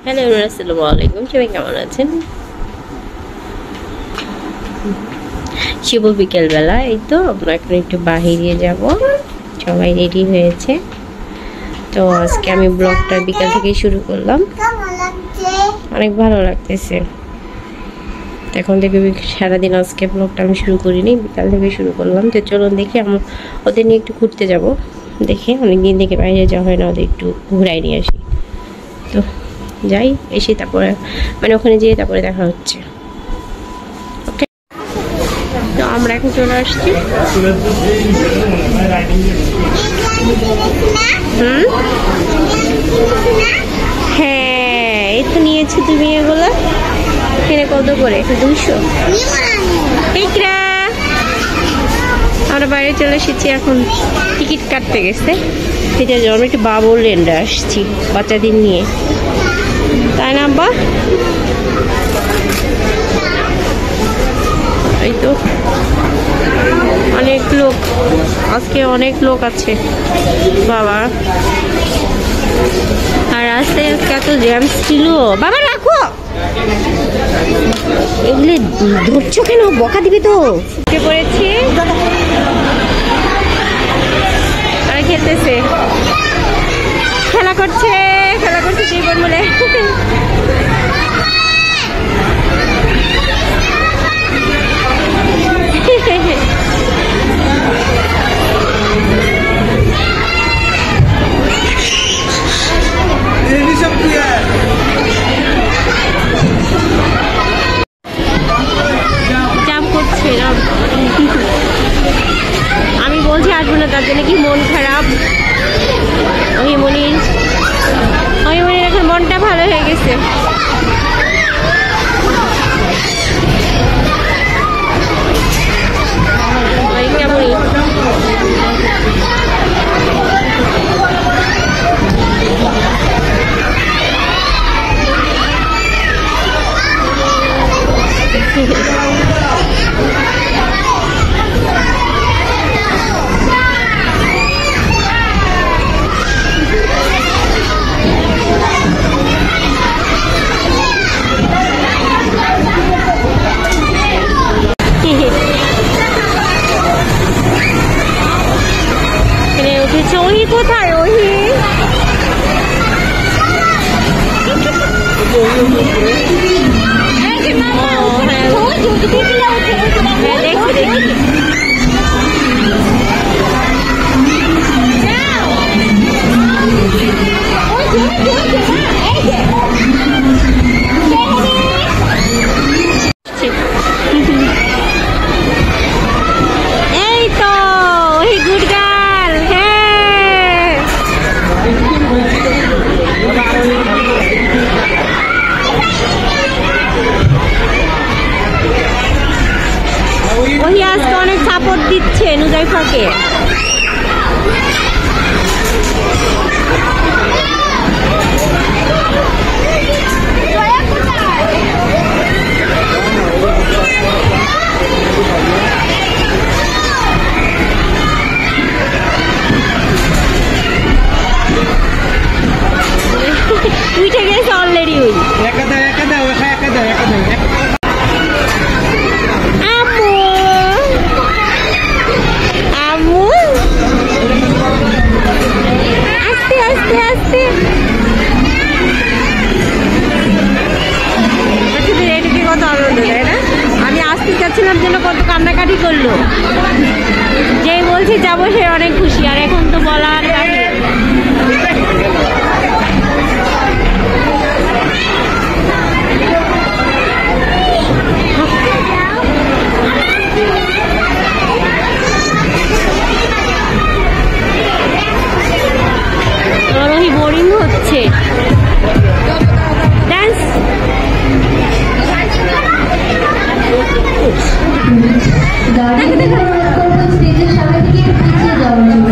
Hello আসসালামু আলাইকুম, সবাই কেমন আছেন? শুভ বিকেলবেলা। এই তো আমরা এখন একটু বাহিরে যাব, সবাই রেডি হয়েছে। তো আজকে আমি ব্লগটা বিকাল থেকে শুরু করলাম, অনেক ভালো লাগতেছে। এখন থেকে সারাদিন আজকে ব্লগটা আমি শুরু করিনি, বিকাল থেকে শুরু করলাম। তো চলুন দেখি, ওদের নিয়ে একটু ঘুরতে যাব। দেখে অনেকদিন থেকে বাইরে যাওয়া হয় না, ওদের একটু ঘুরাই নিয়ে আসি। তো যাই, এসে তারপরে মানে ওখানে যেয়ে তারপরে দেখা হচ্ছে। ওকে, তো আমরা এখন চলে আসছি। হ্যাঁ, এই তো নিয়েছি। তুমি এগুলো এখানে কত করে? 200। আমরা বাইরে চলে এসেছি, এখন টিকিট কাটতে গেছে। এটা আমরা একটু বাবুল ল্যান্ডে আসছি বাচ্চাদের নিয়ে, তাই না আব্বা? এই তো অনেক লোক, আজকে অনেক লোক আছে বাবা। আর রাস্তায় আজকে এত জ্যাম ছিল বাবা। রাখো এগুলি, ধরছো কেন? বকা দিবি তো। উঠে পড়েছি, আর খেলতেছে, খেলা করছে জীবন বলে। আমি বলছি আসবো না, তার জন্য কি মন খারাপ। মহিমনির এখন মনটা ভালো হয়ে গেছে। ওহি কোথায়? ওহি আজকে অনেক সাপোর্ট দিচ্ছে নুজাইফাকে। উঠে গেছে অলরেডি। আমি আসতে চাচ্ছিলাম জন্য কত কান্নাকাটি করলো। যেই বলছি যাবো সে অনেক খুশি, আর এখন তো বলার বাহিরে। বোরিং হচ্ছে ডান্স। স্টেজের সামনে থেকে পিছিয়ে যাওয়ার জন্য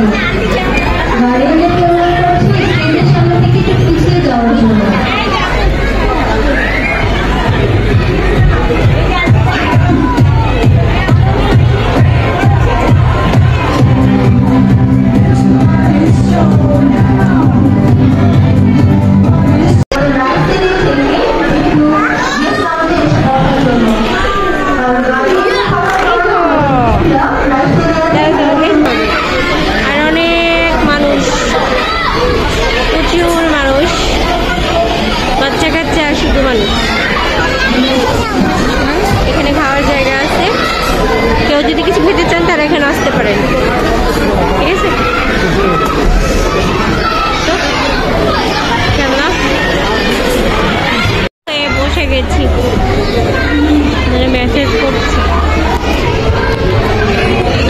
গেছি, মানে মেসেজ করছে।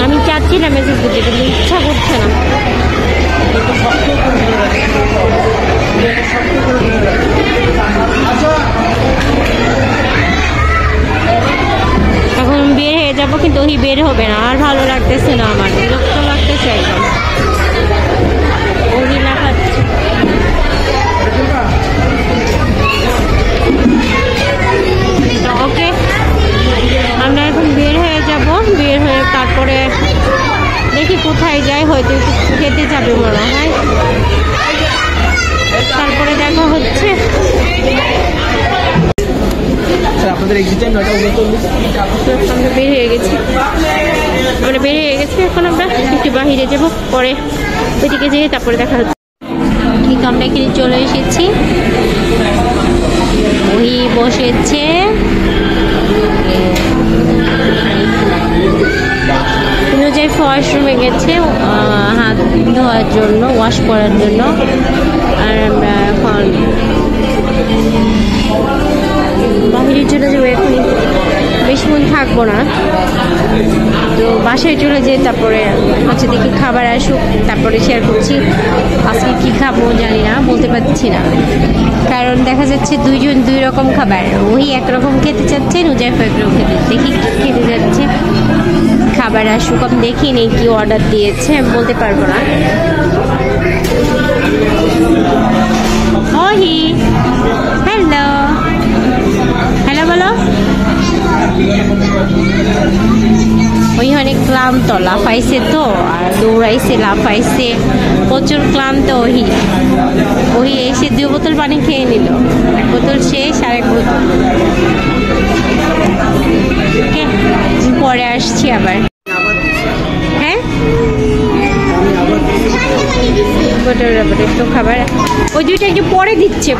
আমি চাচ্ছি না মেসেজ করতে, কিন্তু ইচ্ছা করছে না। এখন বের হয়ে যাবো, কিন্তু ওই বের হবে না। আর ভালো লাগতেছে না, আমার বিরক্ত লাগতেছে একদম। ওই লাগাচ্ছে। ওকে, আমরা এখন বের হয়ে যাব। বের হয়ে তারপরে দেখি কোথায় যাই, হয়তো খেতে যাবে মনে হয়। তারপরে দেখা হচ্ছে। আমরা বের হয়ে গেছি, এখন আমরা একটু বাহিরে যাবো, পরে ওইদিকে যেয়ে তারপরে দেখা হচ্ছে। ঠিক আমরা এখানে চলে এসেছি, ওই বসেছে। অনুযায়ী ওয়াশরুমে গেছে হাত ধোয়ার জন্য, ওয়াশ করার জন্য। আর আমরা এখন বাহিরে চলে যাবো। এখন বেশিক্ষণ থাকবো না, তো বাসায় চলে যেয়ে তারপরে হচ্ছে দেখি খাবার আসুক, তারপরে শেয়ার করছি। আজকে কি খাবো জানি না, বলতে পারছি না, কারণ দেখা যাচ্ছে দুইজন দুই রকম খাবার। ওই একরকম খেতে চাচ্ছে, নুজাইফা একরকম দেখি খেতে যাচ্ছে। খাবার আসুক, আমি দেখিনি কি অর্ডার দিয়েছে, বলতে পারবো না। ওহি হ্যালো হ্যালো বলো। ওই অনেক ক্লান্ত, লাফাইছে তো, আর দৌড়াইছে, লাফাইছে, প্রচুর ক্লান্ত। ওহি এসে 2 বোতল পানি খেয়ে নিল। 1 বোতল শেষ, আর 1 বোতল। পরে আসছি আবার। হ্যাঁ, একটু খাবার, ওই দুইটা একটু পরে দিচ্ছে।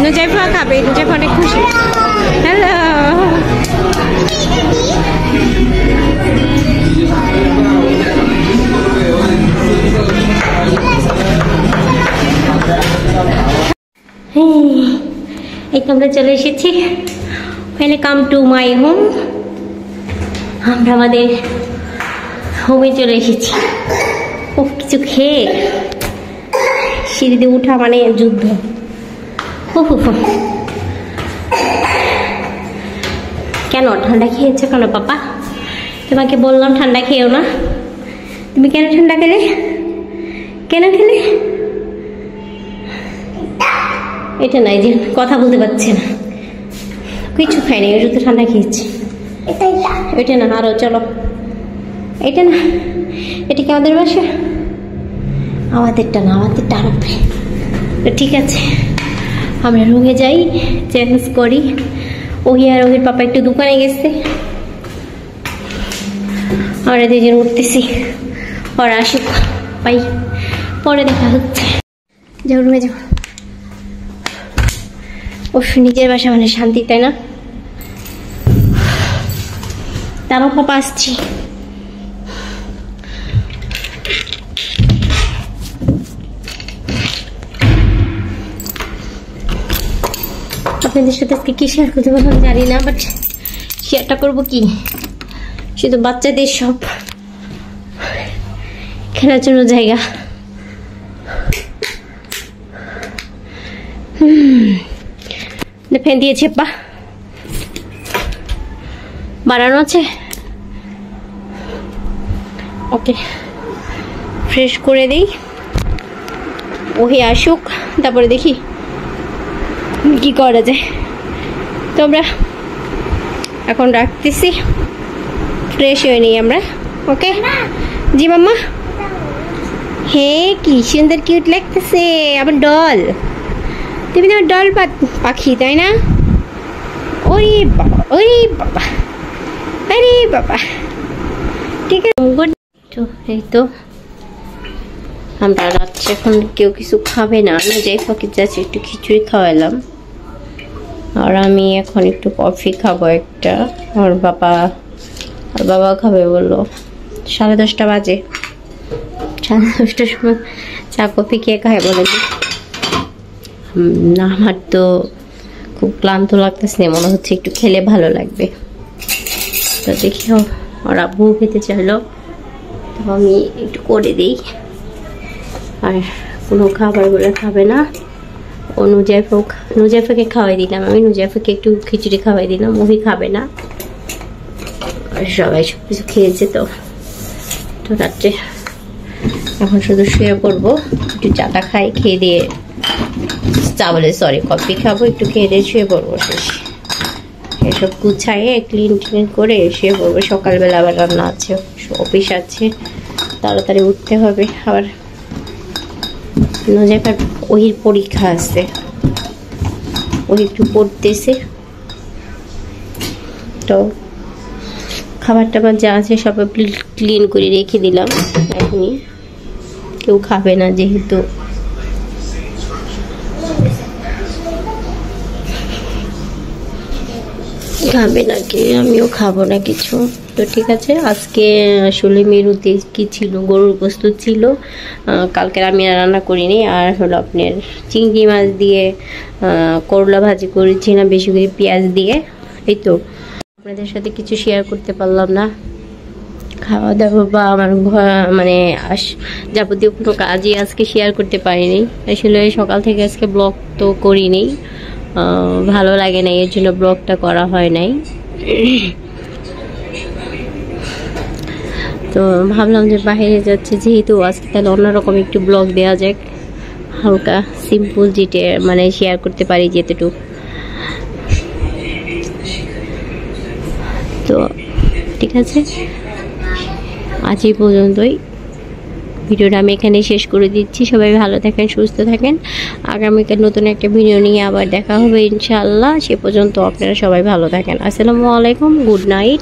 নুজাইফা খাবে, নুজাইফা অনেক খুশি। হ্যালো, এই তো আমরা চলে এসেছি। Welcome to my home. আমরা আমাদের হোমে চলে এসেছি। ও কিছু খেয়ে সিঁড়িতে উঠা মানে যুদ্ধ। কেন ঠান্ডা খেয়েছো কেন পাপা? তোমাকে বললাম ঠান্ডা খেয়েও না, তুমি কেন ঠান্ডা খেলে? এটা নাই যে কথা বলতে পারছে না, কিছু খাইনি, শুধু ঠান্ডা খেয়েছি। এটা না, আরো চলো। এটা না, এটা কি আমাদের বাসা? আমাদেরটা না, আমাদেরটা আরো। তো ঠিক আছে, আমরা রুমে যাই, চেঞ্জ করি। ওহি আর ওহির পাপা একটু দোকানে গেছে, আমরা 2 জন উঠতেছি। ওরা আসুক, পাই পরে দেখা হচ্ছে। যাও রুমে যাও। অবশ্য নিজের বাসা মানে শান্তি, তাই না? তারও পাপা আসছি। আপনাদের সাথে আজকে কি শেয়ার করতে পারবো জানি না, বাট শেয়ারটা করবো কি, শুধু বাচ্চাদের সব খেলার জন্য জায়গা। ফ্যান দিয়েছে আপা, বাড়ানো আছে। ওকে, ফ্রেশ করে দিই। ওহি আসুক, তারপরে দেখি কি করা যায়। তো আমরা এখন রাখতেছি, ফ্রেশ হয়ে নিই আমরা। ওকে জি মাম্মা। হে কি সুন্দর কিউট লাগতেছে, আবার ডল। তুমি তো ডল পাখি, তাই না? ওরে বাবা, ওরে বাবা, আরে বাবা। ঠিক আছে, তো এই তো আমরা রাত্রে এখন কেউ কিছু খাবে না, যাই ফাঁকি যাচ্ছি, একটু খিচুড়ি খাওয়ালাম। আর আমি এখন একটু কফি খাবো একটা। আর বাবা খাবে বললো। 10:30 বাজে, 10:30টার সময় চা কফি কে খায় বলে? আমার তো খুব ক্লান্ত লাগতেছে, মনে হচ্ছে একটু খেলে ভালো লাগবে। তো দেখি ওর আব্বু খেতে চাইলো, তো আমি একটু করে দিই। আর কোনো খাবারগুলো খাবে না। ও নুজাইফাকে খাওয়াই দিলাম, আমি নুজাইফাকে একটু খিচুড়ি খাওয়াই দিলাম, ওই খাবে না। আর সবাই সব কিছু খেয়েছে। তো রাত্রে এখন শুধু শুয়ে পড়বো, একটু চাটা খাই, খেয়ে দিয়ে কফি খাবো, একটু খেয়ে দিয়ে শুয়ে পড়বো। শেষ এসব গুছাইয়ে ক্লিন করে শুয়ে পড়বো। সকালবেলা আবার রান্না আছে, অফিস আছে, তাড়াতাড়ি উঠতে হবে। আবার নুজাইফার ওহির পরীক্ষা আছে, ওই একটু পড়তেছে। তো খাবার টাবার যা আছে সব ক্লিন করে রেখে দিলাম। এখনই কেউ খাবে না, যেহেতু খাবে না, কি আমিও খাবো না কিছু। তো ঠিক আছে, আজকে আসলে মেনুতে কি ছিল, গরুর গোশত ছিল, কালকে আমি রান্না করিনি। আর হলো আপনার চিংড়ি মাছ দিয়ে করলা ভাজি করেছি না, বেশি করে পেঁয়াজ দিয়ে। এই তো আপনাদের সাথে কিছু শেয়ার করতে পারলাম না। খাওয়া দাওয়া বা আমার মানে যাবতীয় কোনো কাজই আজকে শেয়ার করতে পারিনি। আসলে সকাল থেকে আজকে ব্লগ তো করিনি, ভালো লাগে না, এর জন্য ব্লগটা করা হয় নাই। তো ভাবলাম যে বাইরে যাচ্ছে যেহেতু, আজকে তাহলে অন্যরকম একটু ব্লগ দেওয়া যাক, হালকা সিম্পল, যেটা মানে শেয়ার করতে পারি যেতটুকু। তো ঠিক আছে, আজ এই পর্যন্তই। ভিডিওটা আমি এখানে শেষ করে দিচ্ছি। সবাই ভালো থাকেন, সুস্থ থাকেন। আগামীকাল নতুন একটা ভিডিও নিয়ে আবার দেখা হবে ইনশাআল্লাহ। সে পর্যন্ত আপনারা সবাই ভালো থাকেন। আসসালামু আলাইকুম, গুড নাইট।